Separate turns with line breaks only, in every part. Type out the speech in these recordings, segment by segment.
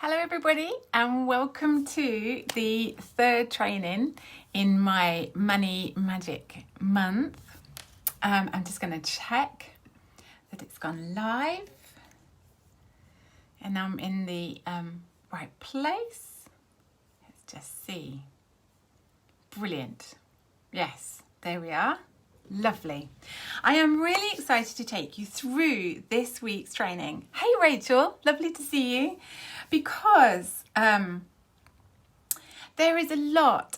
Hello everybody and welcome to the third training in my Money Magic month. I'm just going to check that it's gone live and I'm in the right place. Let's just see. Brilliant. Yes, there we are. Lovely. I am really excited to take you through this week's training. Hey Rachel, lovely to see you. Because there is a lot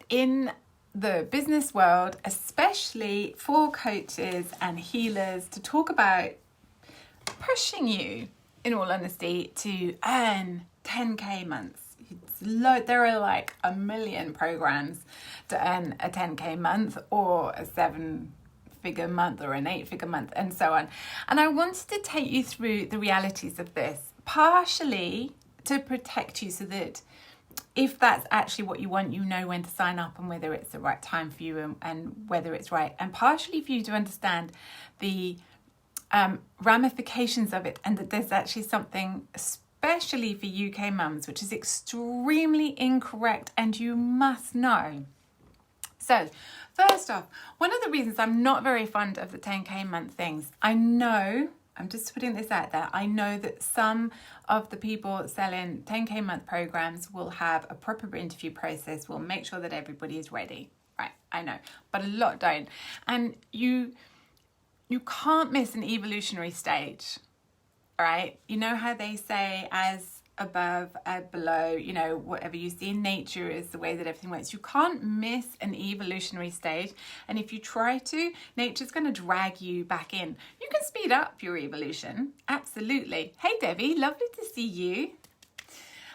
in the business world, especially for coaches and healers, to talk about pushing you, in all honesty, to earn 10k months. There are like a million programs to earn a 10k month or a 7-figure month or an 8-figure month and so on. And I wanted to take you through the realities of this, partially to protect you so that if that's actually what you want, you know when to sign up and whether it's the right time for you and whether it's right. And partially for you to understand the ramifications of it and that there's actually something especially for UK mums, which is extremely incorrect and you must know. So, first off, one of the reasons I'm not very fond of the 10k month things, I'm just putting this out there, I know that some of the people selling 10k month programs will have a proper interview process, will make sure that everybody is ready. Right, I know, but a lot don't. And you can't miss an evolutionary stage. Right, you know how they say as above, as below, you know, whatever you see in nature is the way that everything works. You can't miss an evolutionary stage, and if you try to, nature's going to drag you back in. You can speed up your evolution, absolutely. Hey Debbie, lovely to see you.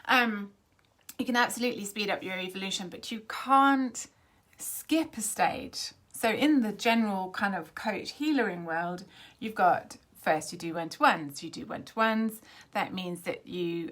You can absolutely speed up your evolution, but you can't skip a stage. So in the general kind of coach healering world, you've got first, you do one-to-ones. That means that you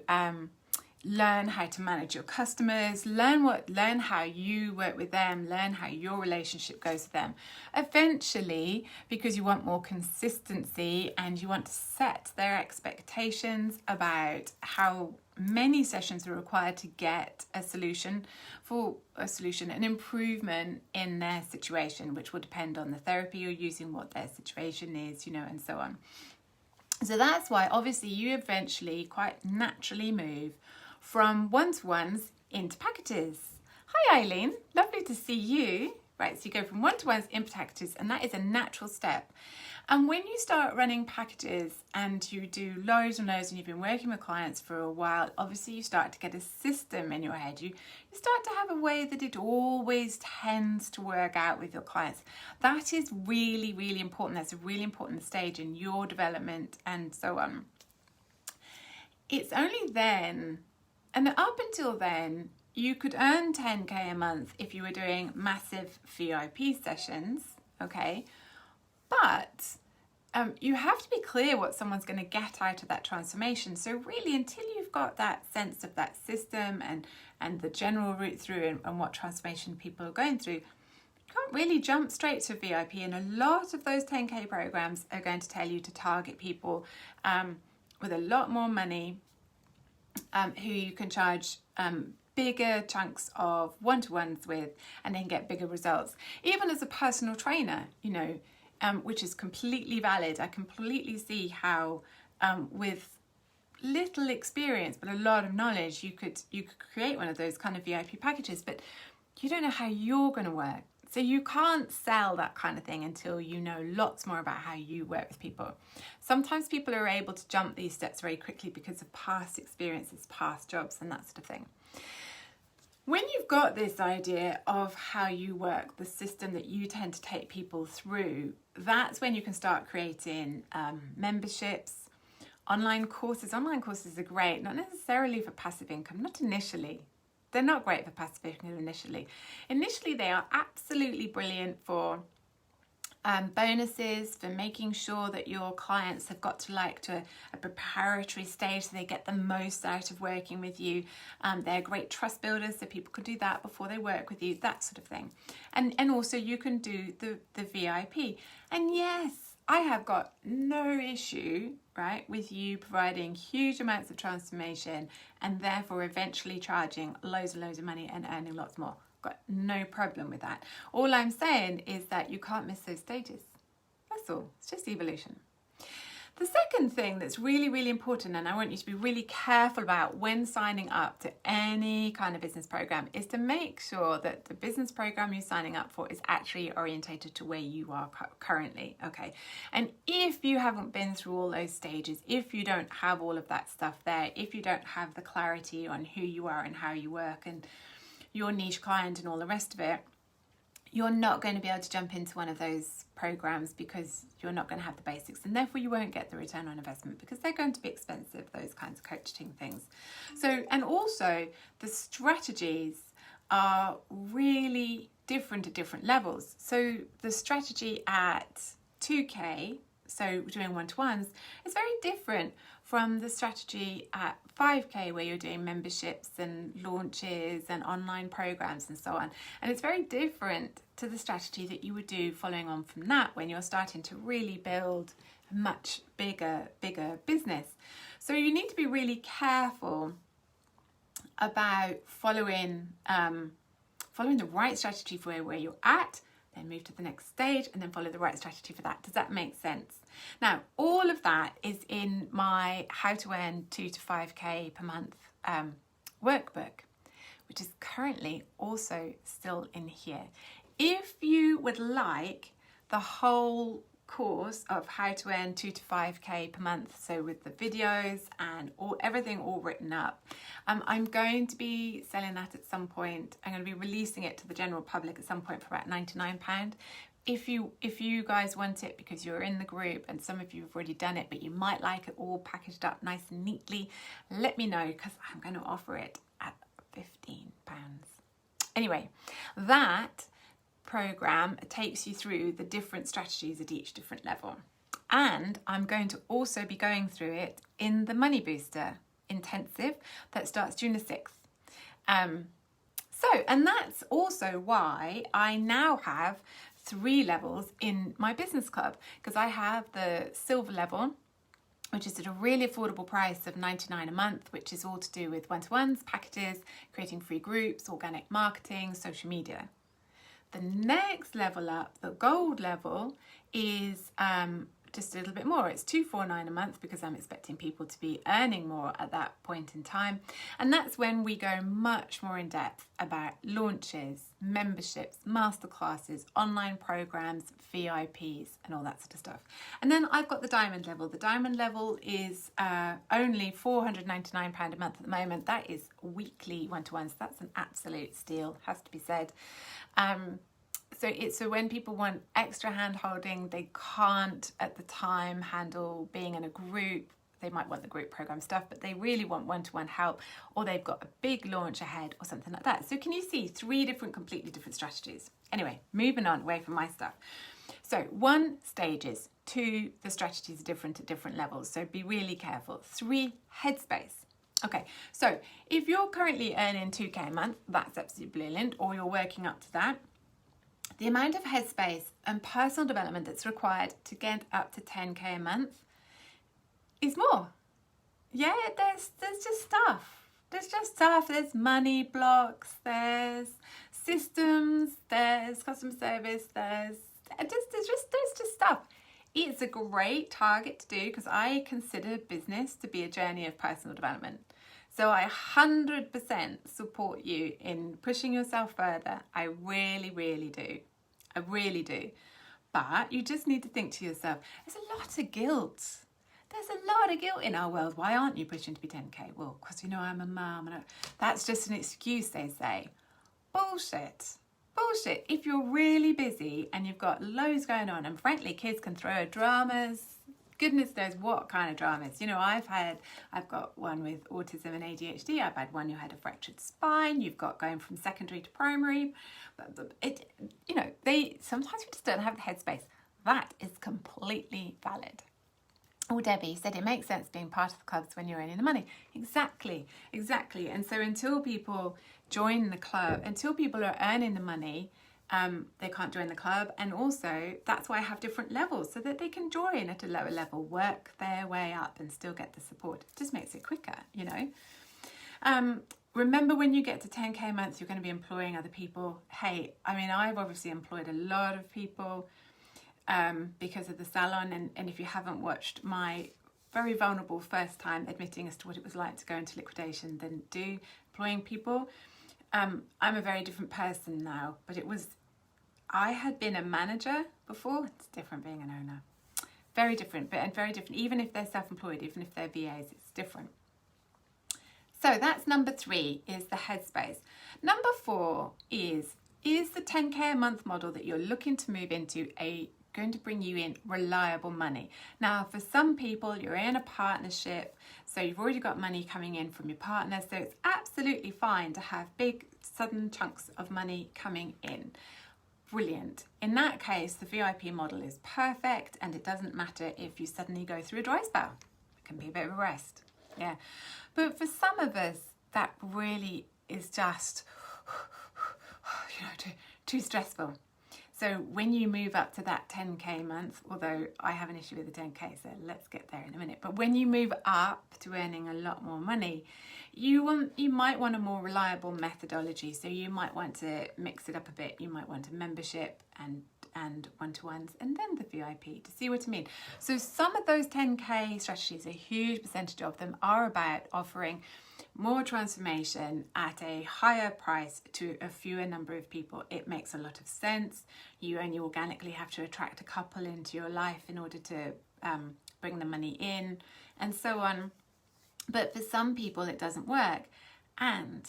learn how to manage your customers, learn how you work with them, learn how your relationship goes with them. Eventually, because you want more consistency and you want to set their expectations about how many sessions are required to get an improvement in their situation, which will depend on the therapy you're using, what their situation is, you know, and so on. So that's why obviously you eventually quite naturally move from one-to-ones into packages. Hi Eileen, lovely to see you. Right, so you go from one-to-ones into packages, and that is a natural step. And when you start running packages and you do loads and loads and you've been working with clients for a while, obviously you start to get a system in your head. You start to have a way that it always tends to work out with your clients. That is really, really important. That's a really important stage in your development and so on. It's only then, and up until then, you could earn 10k a month if you were doing massive VIP sessions, okay? But you have to be clear what someone's going to get out of that transformation. So really, until you've got that sense of that system and the general route through and what transformation people are going through, you can't really jump straight to VIP. And a lot of those 10k programs are going to tell you to target people with a lot more money, who you can charge bigger chunks of one-to-ones with and then get bigger results. Even as a personal trainer, you know, which is completely valid. I completely see how with little experience but a lot of knowledge you could create one of those kind of VIP packages, but you don't know how you're going to work. So you can't sell that kind of thing until you know lots more about how you work with people. Sometimes people are able to jump these steps very quickly because of past experiences, past jobs and that sort of thing. When you've got this idea of how you work, the system that you tend to take people through, that's when you can start creating memberships, online courses. Online courses are great, not necessarily for passive income, not initially. They're not great for passive income initially. Initially, they are absolutely brilliant for bonuses, for making sure that your clients have got to a preparatory stage so they get the most out of working with you. They're great trust builders, so people could do that before they work with you, that sort of thing. And also you can do the VIP. And yes, I have got no issue, right, with you providing huge amounts of transformation and therefore eventually charging loads and loads of money and earning lots more. Got no problem with that. All I'm saying is that you can't miss those stages. That's all. It's just evolution. The second thing that's really, really important, and I want you to be really careful about when signing up to any kind of business program, is to make sure that the business program you're signing up for is actually orientated to where you are currently, okay? And if you haven't been through all those stages, if you don't have all of that stuff there, if you don't have the clarity on who you are and how you work and your niche client and all the rest of it, you're not going to be able to jump into one of those programs because you're not going to have the basics, and therefore you won't get the return on investment because they're going to be expensive, those kinds of coaching things. So, and also the strategies are really different at different levels. So the strategy at 2K, so doing one-to-ones, is very different from the strategy at 5K where you're doing memberships and launches and online programs and so on. And it's very different to the strategy that you would do following on from that when you're starting to really build a much bigger business. So you need to be really careful about following the right strategy for where you're at, then move to the next stage and then follow the right strategy for that. Does that make sense? Now, all of that is in my How to Earn 2 to 5K per month workbook, which is currently also still in here. If you would like the whole course of How to Earn 2 to 5K per month, so with the videos and everything all written up, I'm going to be selling that at some point. I'm going to be releasing it to the general public at some point for about £99. If you guys want it because you're in the group and some of you have already done it, but you might like it all packaged up nice and neatly, let me know because I'm going to offer it at £15. Anyway, that program takes you through the different strategies at each different level. And I'm going to also be going through it in the Money Booster intensive that starts June the 6th. And that's also why I now have 3 levels in my business club, because I have the silver level, which is at a really affordable price of $99 a month, which is all to do with one-to-ones, packages, creating free groups, organic marketing, social media. The next level up, the gold level, is just a little bit more. It's $249 a month because I'm expecting people to be earning more at that point in time. And that's when we go much more in depth about launches, memberships, masterclasses, online programs, VIPs, and all that sort of stuff. And then I've got the diamond level. The diamond level is only £499 a month at the moment. That is weekly one-to-ones. That's an absolute steal, has to be said. So when people want extra hand holding, they can't at the time handle being in a group. They might want the group program stuff, but they really want one-to-one help, or they've got a big launch ahead or something like that. So can you see 3 completely different strategies? Anyway, moving on away from my stuff. So 1, stages. 2, the strategies are different at different levels. So be really careful. 3, headspace. Okay, so if you're currently earning 2K a month, that's absolutely brilliant, or you're working up to that. The amount of headspace and personal development that's required to get up to 10K a month is more. Yeah, there's just stuff. There's money blocks, there's systems, there's customer service, there's just stuff. It's a great target to do because I consider business to be a journey of personal development. So I 100% support you in pushing yourself further. I really, really do. I really do. But you just need to think to yourself, there's a lot of guilt. There's a lot of guilt in our world. Why aren't you pushing to be 10K? Well, because, I'm a mum. And that's just an excuse, they say. Bullshit. If you're really busy and you've got loads going on, and frankly, kids can throw dramas, goodness knows what kind of dramas. I've got one with autism and ADHD. I've had one who had a fractured spine. You've got going from secondary to primary. Sometimes we just don't have the headspace. That is completely valid. Oh, Debbie said it makes sense being part of the clubs when you're earning the money. Exactly. And so until people join the club, until people are earning the money, they can't join the club. And also that's why I have different levels, so that they can join at a lower level, work their way up and still get the support. It just makes it quicker, you know. Remember, when you get to 10K a month, you're going to be employing other people. Hey, I mean, I've obviously employed a lot of people because of the salon. And if you haven't watched my very vulnerable first time admitting as to what it was like to go into liquidation, then do employing people. I'm a very different person now, but I had been a manager before. It's different being an owner. Very different, and very different. Even if they're self-employed, even if they're VAs, it's different. So that's number 3, is the headspace. Number 4 is the 10K a month model that you're looking to move into going to bring you in reliable money? Now, for some people, you're in a partnership, so you've already got money coming in from your partner, so it's absolutely fine to have big, sudden chunks of money coming in. Brilliant. In that case, the VIP model is perfect, and it doesn't matter if you suddenly go through a dry spell. It can be a bit of a rest. Yeah. But for some of us, that really is just, you know, too stressful. So when you move up to that 10K a month, although I have an issue with the 10K, so let's get there in a minute. But when you move up to earning a lot more money, you might want a more reliable methodology. So you might want to mix it up a bit. You might want a membership and one-to-ones, and then the VIP, to see what I mean. So some of those 10K strategies, a huge percentage of them, are about offering more transformation at a higher price to a fewer number of people. It makes a lot of sense. You only organically have to attract a couple into your life in order to bring the money in, and so on. But for some people it doesn't work, and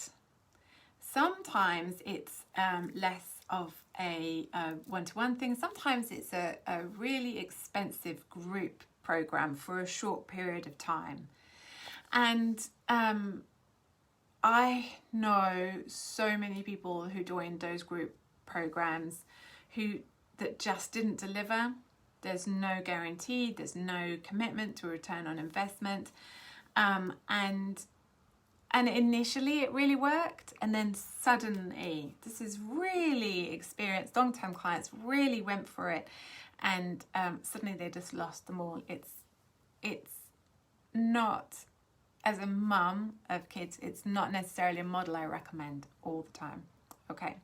sometimes it's less of a one-to-one thing. Sometimes it's a really expensive group program for a short period of time. And I know so many people who joined those group programs that just didn't deliver. There's no guarantee, there's no commitment to a return on investment. And initially it really worked, and then suddenly, this is really experienced long-term clients really went for it, and suddenly they just lost them all. It's not, as a mum of kids, it's not necessarily a model I recommend all the time. Okay.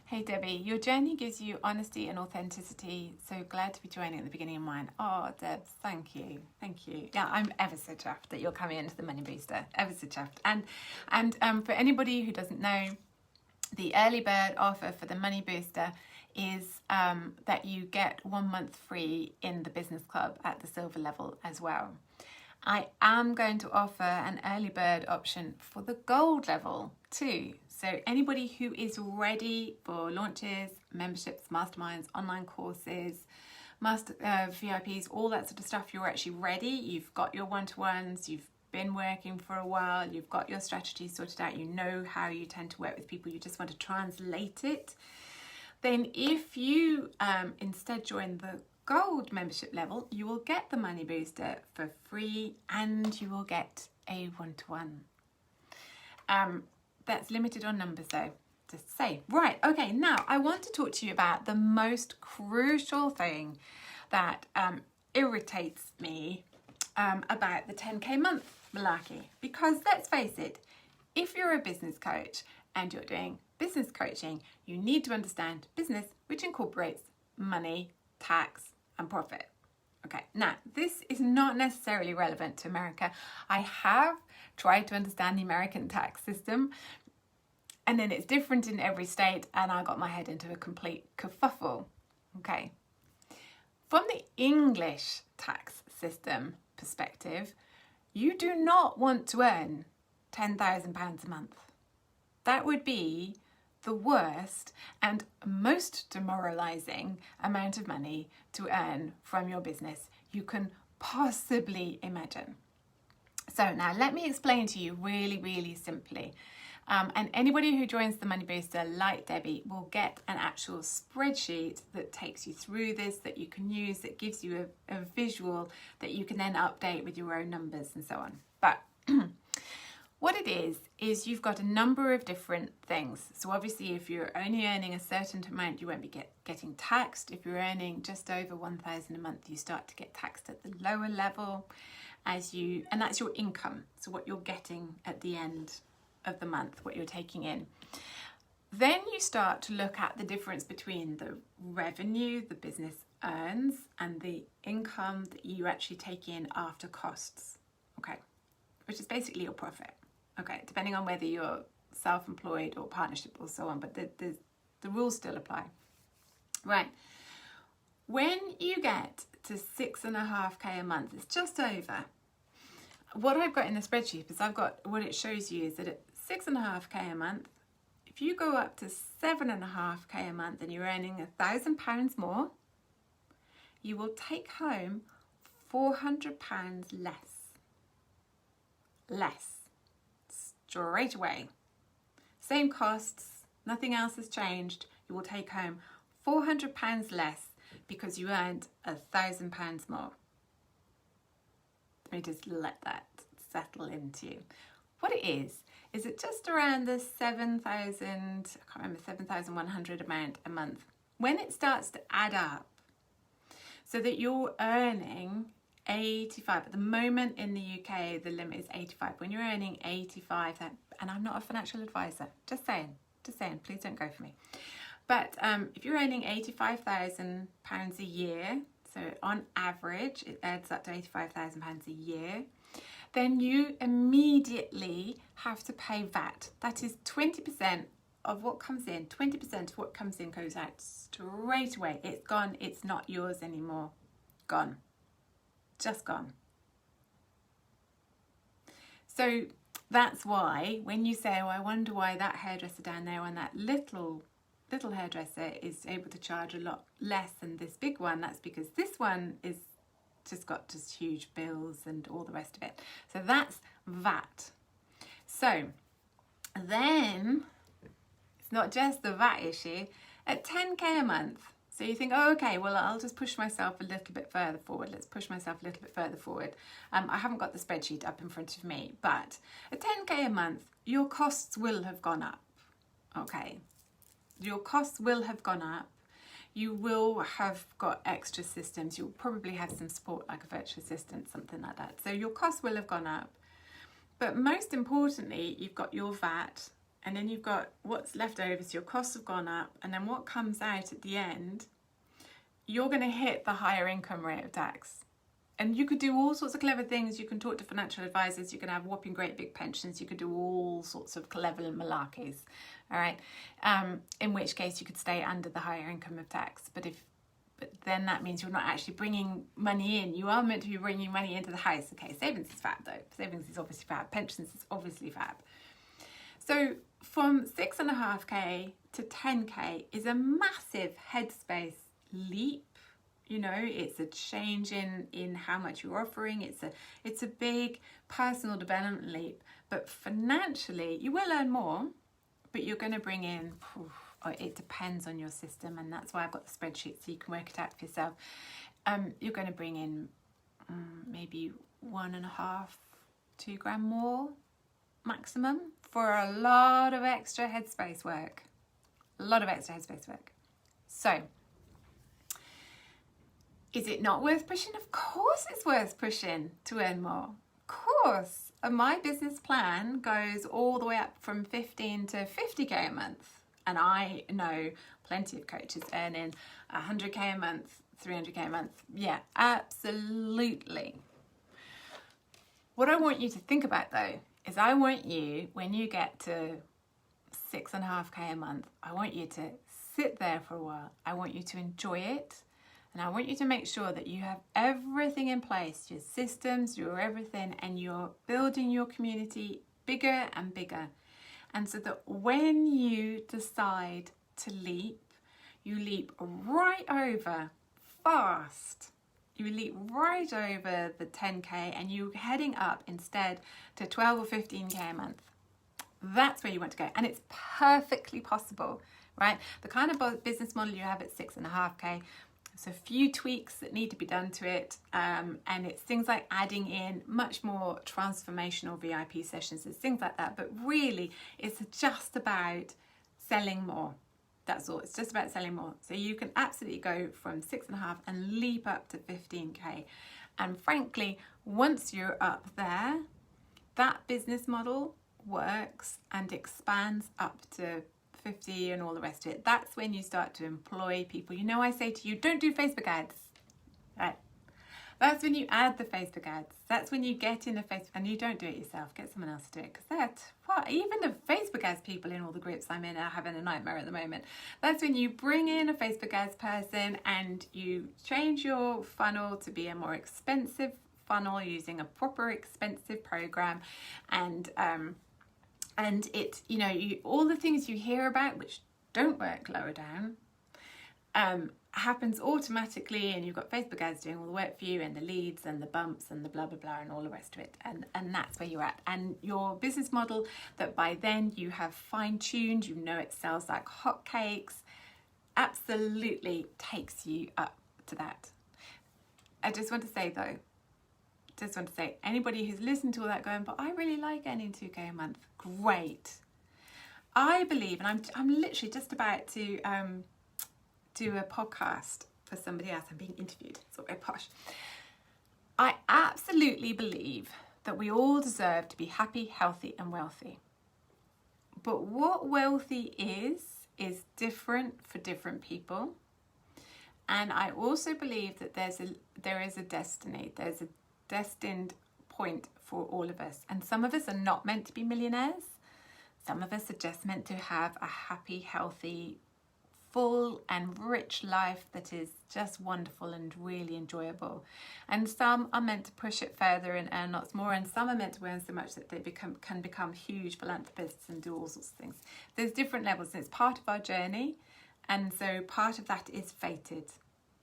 Hey Debbie, your journey gives you honesty and authenticity. So glad to be joining at the beginning of mine. Oh, Debs, thank you. Thank you. Yeah, I'm ever so chuffed that you're coming into the Money Booster. Ever so chuffed. And for anybody who doesn't know, the early bird offer for the Money Booster is that you get 1 month free in the business club at the silver level as well. I am going to offer an early bird option for the gold level too. So anybody who is ready for launches, memberships, masterminds, online courses, VIPs, all that sort of stuff, you're actually ready. You've got your one-to-ones, you've been working for a while, you've got your strategy sorted out, you know how you tend to work with people, you just want to translate it. Then if you instead join the gold membership level, you will get the Money Booster for free, and you will get a one-to-one. That's limited on numbers though, just to say. Right, okay, now I want to talk to you about the most crucial thing that irritates me about the 10K month malarkey. Because let's face it, if you're a business coach and you're doing business coaching, you need to understand business, which incorporates money, tax, and profit. Okay, now this is not necessarily relevant to America. I have tried to understand the American tax system, and then it's different in every state, and I got my head into a complete kerfuffle. Okay, from the English tax system perspective, you do not want to earn £10,000 a month. That would be the worst and most demoralizing amount of money to earn from your business you can possibly imagine. So now let me explain to you really, really simply. And anybody who joins the Money Booster, like Debbie, will get an actual spreadsheet that takes you through this, that you can use, that gives you a visual that you can then update with your own numbers and so on. But What it is you've got a number of different things. So obviously if you're only earning a certain amount, you won't be getting taxed. If you're earning just over 1,000 a month, you start to get taxed at the lower level and that's your income. So what you're getting at the end of the month, what you're taking in. Then you start to look at the difference between the revenue the business earns and the income that you actually take in after costs, okay, which is basically your profit, okay, depending on whether you're self-employed or partnership or so on, but the rules still apply, right? When you get to 6.5k a month, it's just over. What I've got in the spreadsheet is what it shows you is that at 6.5k a month, if you go up to 7.5k a month and you're earning £1,000 more, you will take home £400 less, straight away. Same costs, nothing else has changed. You will take home £400 less because you earned £1,000 more. Let me just let that settle into you. What it is it just around the 7,100 amount a month. When it starts to add up, so that you're earning 85, at the moment in the UK, the limit is 85. When you're earning 85, and I'm not a financial advisor, just saying, please don't go for me. But if you're earning £85,000 a year, so on average, it adds up to £85,000 a year, then you immediately have to pay VAT. That is 20% of what comes in. 20% of what comes in goes out straight away. It's gone. It's not yours anymore. Gone. Just gone. So that's why when you say, oh, I wonder why that hairdresser down there on that little hairdresser is able to charge a lot less than this big one, that's because this one is just got just huge bills and all the rest of it. So that's VAT. So then it's not just the VAT issue. At 10k a month, so you think, oh, okay, well, I'll just push myself a little bit further forward. Let's push myself a little bit further forward. I haven't got the spreadsheet up in front of me, but at 10k a month, your costs will have gone up, okay? Your costs will have gone up. You will have got extra systems. You'll probably have some support like a virtual assistant, something like that. So your costs will have gone up. But most importantly, you've got your VAT, and then you've got what's left over. So your costs have gone up, and then what comes out at the end, you're going to hit the higher income rate of tax. And you could do all sorts of clever things. You can talk to financial advisors. You can have whopping great big pensions. You could do all sorts of clever malarkeys. All right. In which case you could stay under the higher income of tax. But then that means you're not actually bringing money in. You are meant to be bringing money into the house. Okay. Savings is fab though. Savings is obviously fab. Pensions is obviously fab. So from 6.5k to 10k is a massive headspace leap. You know, it's a change in how much you're offering. It's a big personal development leap. But financially, you will earn more, but you're going to bring in, it depends on your system, and that's why I've got the spreadsheet so you can work it out for yourself. You're going to bring in maybe 1.5, 2 grand more maximum for a lot of extra headspace work. So, is it not worth pushing? Of course it's worth pushing to earn more. Of course. My business plan goes all the way up from 15 to 50k a month. And I know plenty of coaches earning 100k a month, 300k a month. Yeah, absolutely. What I want you to think about though, is I want you, when you get to 6.5k a month, I want you to sit there for a while. I want you to enjoy it. And I want you to make sure that you have everything in place, your systems, your everything, and you're building your community bigger and bigger. And so that when you decide to leap, you leap right over fast. You leap right over the 10k and you're heading up instead to 12 or 15k a month. That's where you want to go. And it's perfectly possible, right? The kind of business model you have at 6.5k, There's a few tweaks that need to be done to it, and it's things like adding in much more transformational VIP sessions. It's things like that, but really it's just about selling more. That's all. It's just about selling more. So you can absolutely go from 6.5 and leap up to 15k. And frankly, once you're up there, that business model works and expands up to 50 and all the rest of it. That's when you start to employ people. You know, I say to you, don't do Facebook ads. Right. That's when you add the Facebook ads. That's when you get in a Facebook, and you don't do it yourself. Get someone else to do it, because even the Facebook ads people in all the groups I'm in are having a nightmare at the moment. That's when you bring in a Facebook ads person and you change your funnel to be a more expensive funnel using a proper expensive program, and it, you know, all the things you hear about which don't work lower down happens automatically, and you've got Facebook ads doing all the work for you, and the leads and the bumps and the blah blah blah and all the rest of it, and that's where you're at. And your business model that by then you have fine-tuned, you know, it sells like hotcakes, absolutely takes you up to that. I just want to say though, anybody who's listened to all that going, but I really like earning 2k a month, great. I believe, and I'm literally just about to do a podcast for somebody else. I'm being interviewed. It's all very posh. I absolutely believe that we all deserve to be happy, healthy, and wealthy. But what wealthy is different for different people. And I also believe that there is a destiny. There's a destined point for all of us. And some of us are not meant to be millionaires. Some of us are just meant to have a happy, healthy, full and rich life that is just wonderful and really enjoyable. And some are meant to push it further and earn lots more, and some are meant to earn so much that they can become huge philanthropists and do all sorts of things. There's different levels, and it's part of our journey, and so part of that is fated,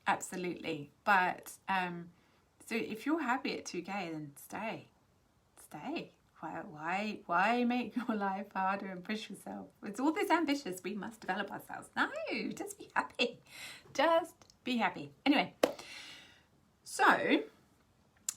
absolutely. But so if you're happy at 2k, then stay. Why make your life harder and push yourself? It's all this ambitious, we must develop ourselves. No, just be happy. Just be happy. Anyway, so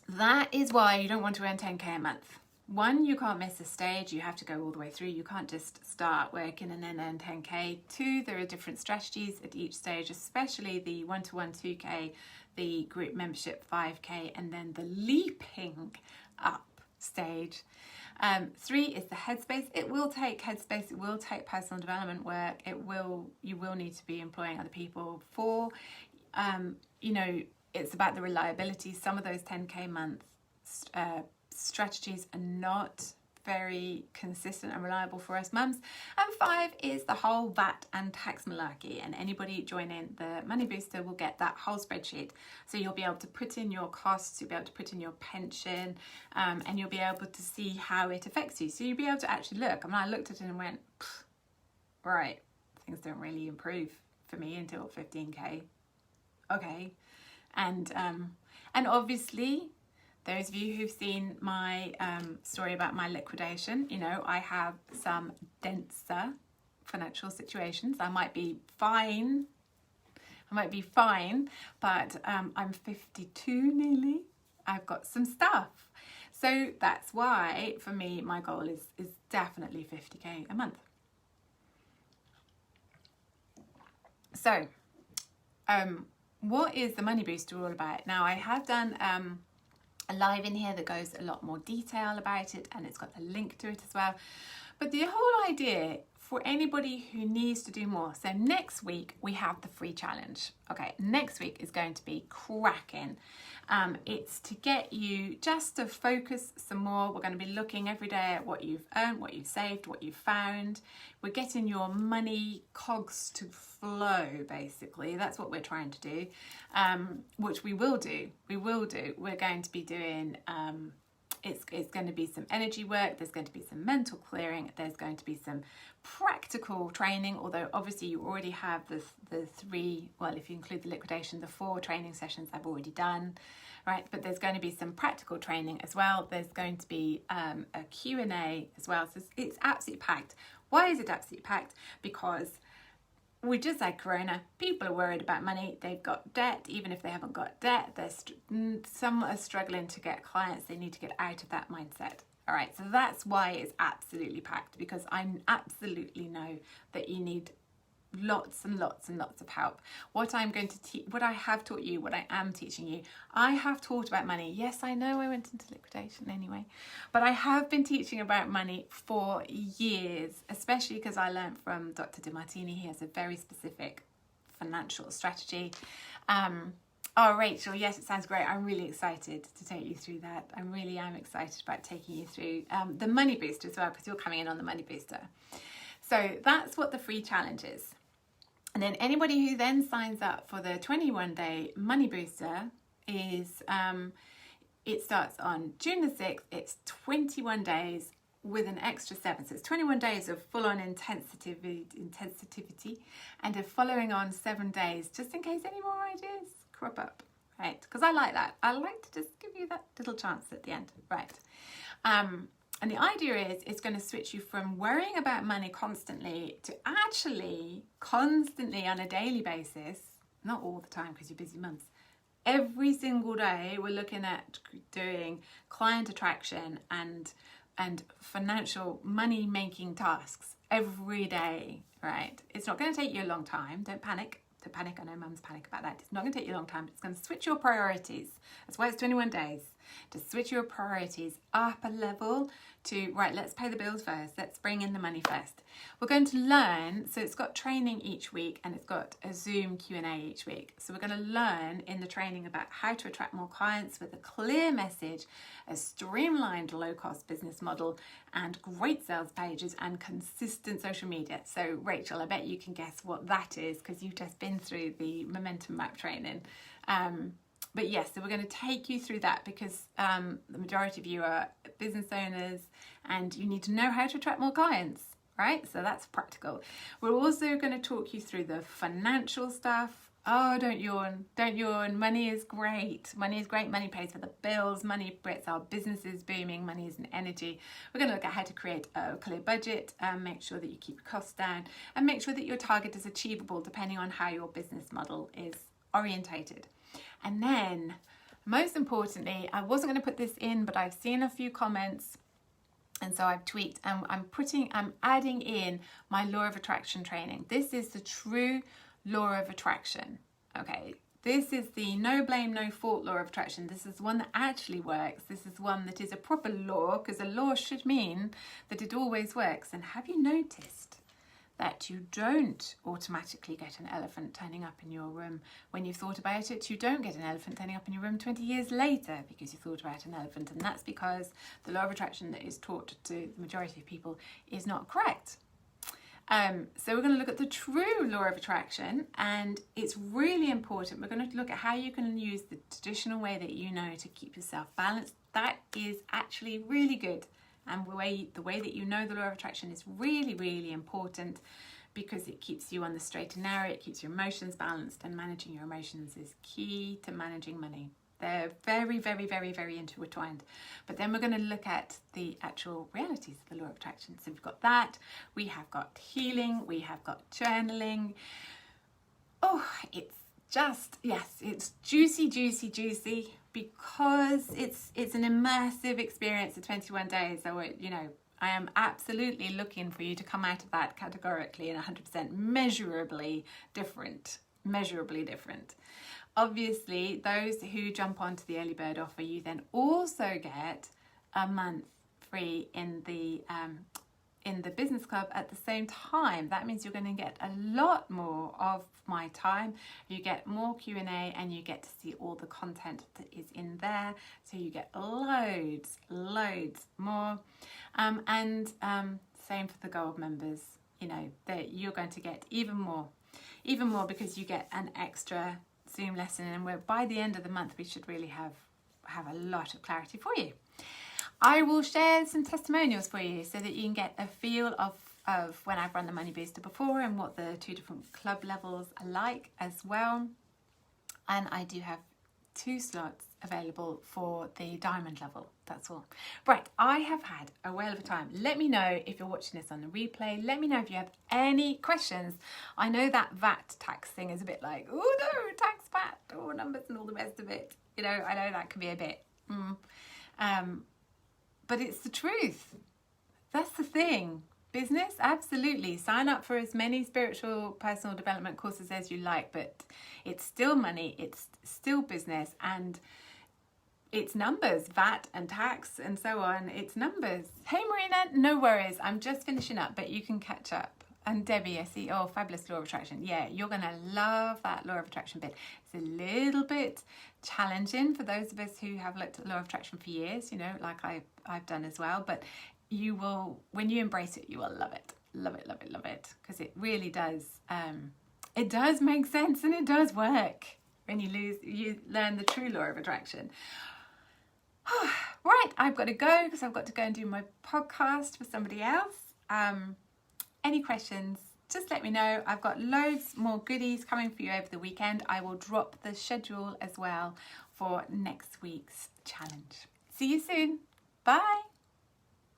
that is why you don't want to earn 10k a month. One, you can't miss a stage. You have to go all the way through. You can't just start working and then earn 10k. Two, there are different strategies at each stage, especially the 1-to-1 2k, the group membership 5k, and then the leaping up stage. 3 is the headspace. It will take headspace. It will take personal development work. You will need to be employing other people. 4, you know, it's about the reliability. Some of those 10k a month strategies are not very consistent and reliable for us mums. And 5 is the whole VAT and tax malarkey, and anybody joining the Money Booster will get that whole spreadsheet. So you'll be able to put in your costs, you'll be able to put in your pension, and you'll be able to see how it affects you. So you'll be able to actually look. I mean, I looked at it and went, right, things don't really improve for me until 15k. Okay. And obviously, those of you who've seen my story about my liquidation, you know, I have some denser financial situations. I might be fine, but I'm 52 nearly. I've got some stuff. So that's why, for me, my goal is definitely 50k a month. So, what is the Money Booster all about? Now, I have done a live in here that goes a lot more detail about it, and it's got the link to it as well. But the whole idea for anybody who needs to do more, so next week we have the free challenge. Okay, next week is going to be cracking. It's to get you just to focus some more. We're going to be looking every day at what you've earned, what you've saved, what you've found. We're getting your money cogs to flow, basically. That's what we're trying to do, which we will do. We're going to be doing, it's going to be some energy work. There's going to be some mental clearing. There's going to be some practical training, although obviously you already have the 3, well, if you include the liquidation, the 4 training sessions I've already done, right? But there's going to be some practical training as well. There's going to be a Q&A as well. So it's absolutely packed. Why is it absolutely packed? Because we just had Corona. People are worried about money. They've got debt. Even if they haven't got debt, some are struggling to get clients. They need to get out of that mindset. All right, so that's why it's absolutely packed, because I absolutely know that you need lots and lots and lots of help. What I'm going to teach, what I have taught you, what I am teaching you, I have taught about money. Yes, I know I went into liquidation anyway, but I have been teaching about money for years, especially because I learned from Dr. DeMartini. He has a very specific financial strategy. Oh, Rachel, yes, it sounds great. I'm really excited to take you through that. I really am excited about taking you through the Money Booster as well, because you're coming in on the Money Booster. So that's what the free challenge is. And then anybody who then signs up for the 21-day Money Booster is, it starts on June the 6th. It's 21 days with an extra 7. So it's 21 days of full-on intensity and a following on 7 days, just in case any more ideas crop up, right? Because I like that. I like to just give you that little chance at the end, right? And the idea is it's going to switch you from worrying about money constantly to actually constantly on a daily basis, not all the time because you're busy mums. Every single day we're looking at doing client attraction and financial money making tasks every day, right? It's not going to take you a long time. Don't panic. I know mums panic about that. It's not going to take you a long time. It's going to switch your priorities. That's why it's 21 days. To switch your priorities up a level to, right, let's pay the bills first. Let's bring in the money first. We're going to learn, so it's got training each week and it's got a Zoom Q&A each week. So we're going to learn in the training about how to attract more clients with a clear message, a streamlined low-cost business model, and great sales pages and consistent social media. So Rachel, I bet you can guess what that is because you've just been through the Momentum Map training. But yes, so we're going to take you through that because the majority of you are business owners and you need to know how to attract more clients, right? So that's practical. We're also going to talk you through the financial stuff. Oh, don't yawn, don't yawn. Money is great. Money is great. Money pays for the bills. Money gets our businesses booming. Money is an energy. We're going to look at how to create a clear budget, make sure that you keep costs down, and make sure that your target is achievable depending on how your business model is orientated. And then, most importantly, I wasn't going to put this in, but I've seen a few comments, and so I've tweaked. I'm adding in my law of attraction training. This is the true law of attraction. Okay, this is the no blame, no fault law of attraction. This is one that actually works. This is one that is a proper law, because a law should mean that it always works. And have you noticed that you don't automatically get an elephant turning up in your room when you've thought about it? You don't get an elephant turning up in your room 20 years later because you thought about an elephant, and that's because the law of attraction that is taught to the majority of people is not correct. So we're going to look at the true law of attraction, and it's really important. We're going to look at how you can use the traditional way that you know to keep yourself balanced. That is actually really good. And the way that you know the law of attraction is really, really important because it keeps you on the straight and narrow, it keeps your emotions balanced, and managing your emotions is key to managing money. They're very, very, very, very intertwined. But then we're going to look at the actual realities of the law of attraction. So we've got that, we have got healing, we have got journaling. Oh, it's just, yes, it's juicy, juicy, juicy, because it's an immersive experience of 21 days. So, you know, I am absolutely looking for you to come out of that categorically and 100% measurably different. Obviously, those who jump onto the early bird offer, you then also get a month free in the business club at the same time. That means you're going to get a lot more of my time. You get more Q&A and you get to see all the content that is in there. So you get loads more. Same for the gold members. You know, that you're going to get even more because you get an extra Zoom lesson, and by the end of the month we should really have a lot of clarity for you. I will share some testimonials for you so that you can get a feel of when I've run the Money Booster before and what the 2 different club levels are like as well. And I do have 2 slots available for the diamond level. That's all. Right, I have had a whale of a time. Let me know if you're watching this on the replay. Let me know if you have any questions. I know that VAT tax thing is a bit like, oh no, tax, VAT, oh, numbers and all the rest of it. You know, I know that can be a bit, but it's the truth. That's the thing. Business, absolutely. Sign up for as many spiritual personal development courses as you like, but it's still money, it's still business, and it's numbers, VAT and tax and so on. It's numbers. Hey Marina, no worries. I'm just finishing up, but you can catch up. And Debbie, I see, oh, fabulous law of attraction. Yeah, you're going to love that law of attraction bit. It's a little bit challenging for those of us who have looked at law of attraction for years, you know, like I've done as well. But you will, when you embrace it, you will love it. Love it, love it, love it. Because it really does, it does make sense and it does work when you learn the true law of attraction. Right, I've got to go because I've got to go and do my podcast for somebody else. Any questions, just let me know. I've got loads more goodies coming for you over the weekend. I will drop the schedule as well for next week's challenge. See you soon. Bye.